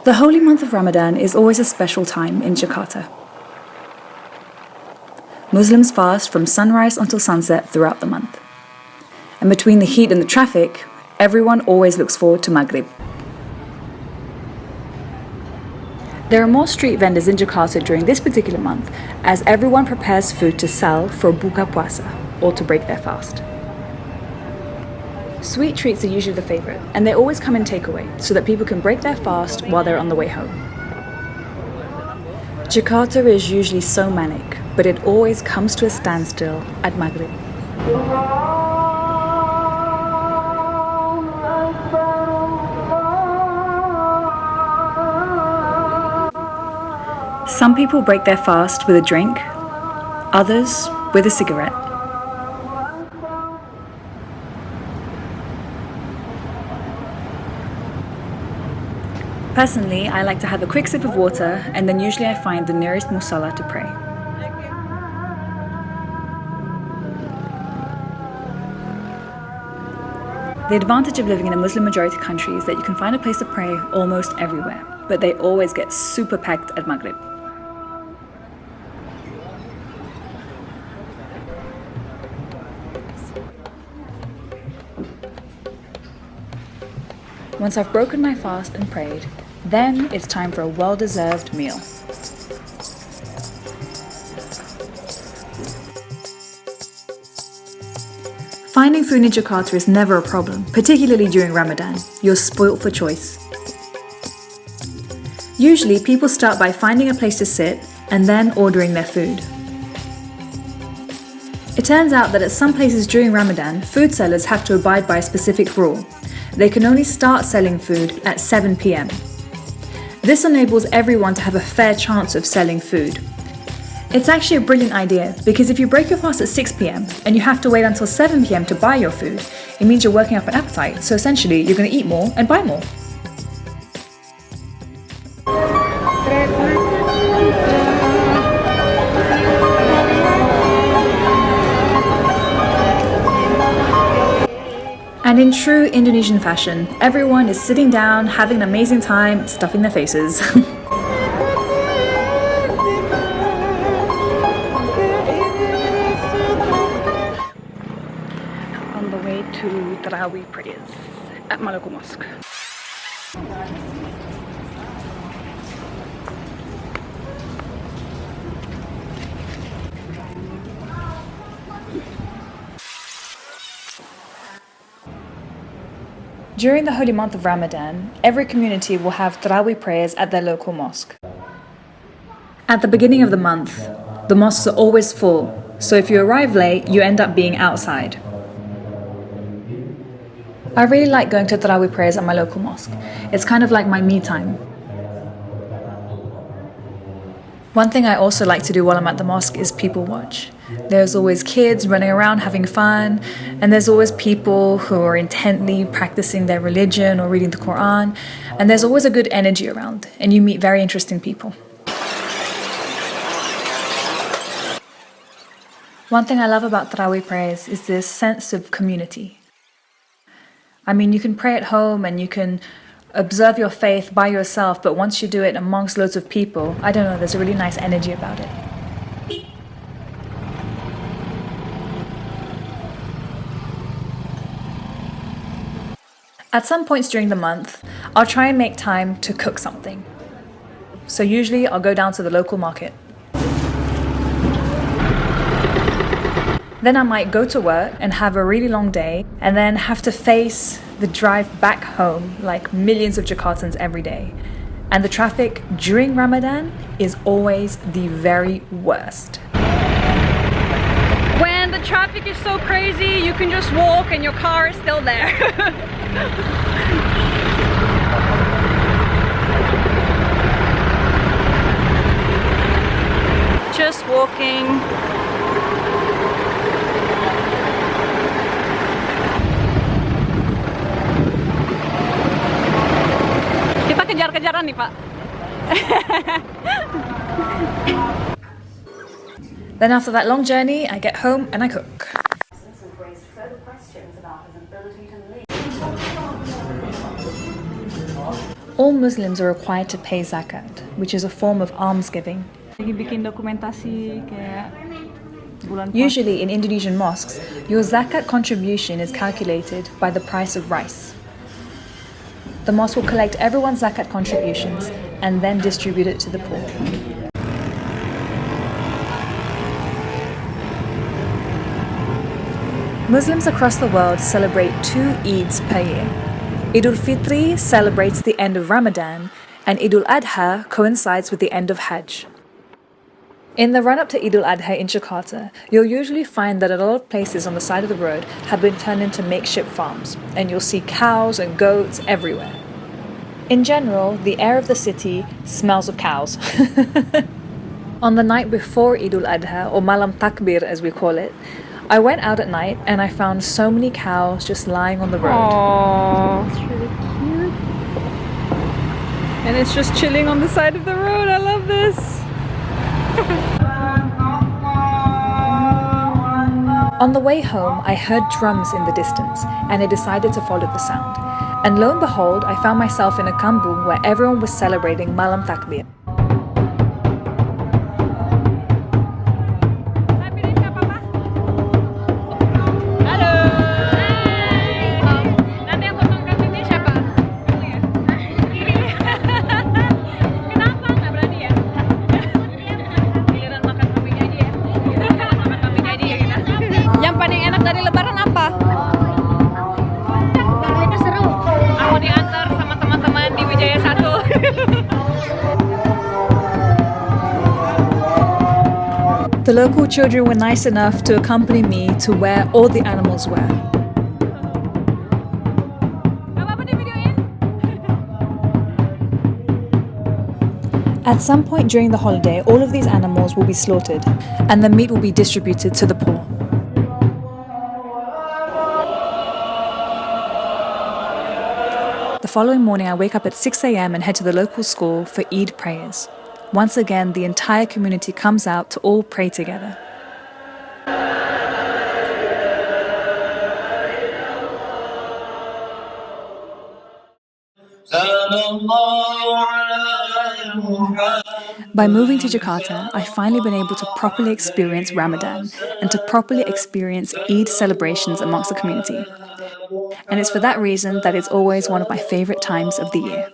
The holy month of Ramadan is always a special time in Jakarta. Muslims fast from sunrise until sunset throughout the month. And between the heat and the traffic, everyone always looks forward to Maghrib. There are more street vendors in Jakarta during this particular month as everyone prepares food to sell for buka puasa, or to break their fast. Sweet treats are usually the favorite, and they always come in takeaway so that people can break their fast while they're on the way home. Jakarta is usually so manic, but it always comes to a standstill at Maghrib. Some people break their fast with a drink, others with a cigarette. Personally, I like to have a quick sip of water, and then usually I find the nearest musalla to pray. The advantage of living in a Muslim majority country is that you can find a place to pray almost everywhere, but they always get super packed at Maghrib. Once I've broken my fast and prayed, then it's time for a well-deserved meal. Finding food in Jakarta is never a problem, particularly during Ramadan. You're spoilt for choice. Usually, people start by finding a place to sit and then ordering their food. It turns out that at some places during Ramadan, food sellers have to abide by a specific rule. They can only start selling food at 7 p.m. This enables everyone to have a fair chance of selling food. It's actually a brilliant idea because if you break your fast at 6 p.m. and you have to wait until 7 p.m. to buy your food, it means you're working up an appetite, so essentially you're going to eat more and buy more. And in true Indonesian fashion, everyone is sitting down, having an amazing time, stuffing their faces. On the way to Tarawih prayers at Maloko Mosque. During the holy month of Ramadan, every community will have Tarawih prayers at their local mosque. At the beginning of the month, the mosques are always full, so if you arrive late, you end up being outside. I really like going to Tarawih prayers at my local mosque. It's kind of like my me time. One thing I also like to do while I'm at the mosque is people watch. There's always kids running around having fun, and there's always people who are intently practicing their religion or reading the Quran, and there's always a good energy around, and you meet very interesting people. One thing I love about Tarawih prayers is this sense of community. I mean, you can pray at home and you can observe your faith by yourself, but once you do it amongst loads of people, I don't know, there's a really nice energy about it. At some points during the month, I'll try and make time to cook something. So usually I'll go down to the local market. Then I might go to work and have a really long day and then have to face the drive back home like millions of Jakartans every day. And the traffic during Ramadan is always the very worst. When the traffic is so crazy, you can just walk and your car is still there. Just walking. Kita kejar-kejaran nih, Pak. Then after that long journey, I get home and I cook. All Muslims are required to pay zakat, which is a form of almsgiving. Lagi bikin dokumentasi kayak bulan puasa. Usually in Indonesian mosques, your zakat contribution is calculated by the price of rice. The mosque will collect everyone's zakat contributions and then distribute it to the poor. Muslims across the world celebrate 2 Eids per year. Eid al-Fitr celebrates the end of Ramadan, and Eid al-Adha coincides with the end of Hajj. In the run-up to Eid al-Adha in Jakarta, you'll usually find that a lot of places on the side of the road have been turned into makeshift farms, and you'll see cows and goats everywhere. In general, the air of the city smells of cows. On the night before Eid al-Adha, or Malam Takbir as we call it, I went out at night and I found so many cows just lying on the road. Aww, it's really cute. And it's just chilling on the side of the road. I love this. On the way home, I heard drums in the distance and I decided to follow the sound. And lo and behold, I found myself in a kampung where everyone was celebrating Malam Takbir. The local children were nice enough to accompany me to where all the animals were. At some point during the holiday, all of these animals will be slaughtered and the meat will be distributed to the poor. The following morning, I wake up at 6 a.m. and head to the local school for Eid Prayers. Once again, the entire community comes out to all pray together. By moving to Jakarta, I've finally been able to properly experience Ramadan and to properly experience Eid celebrations amongst the community. And it's for that reason that it's always one of my favorite times of the year.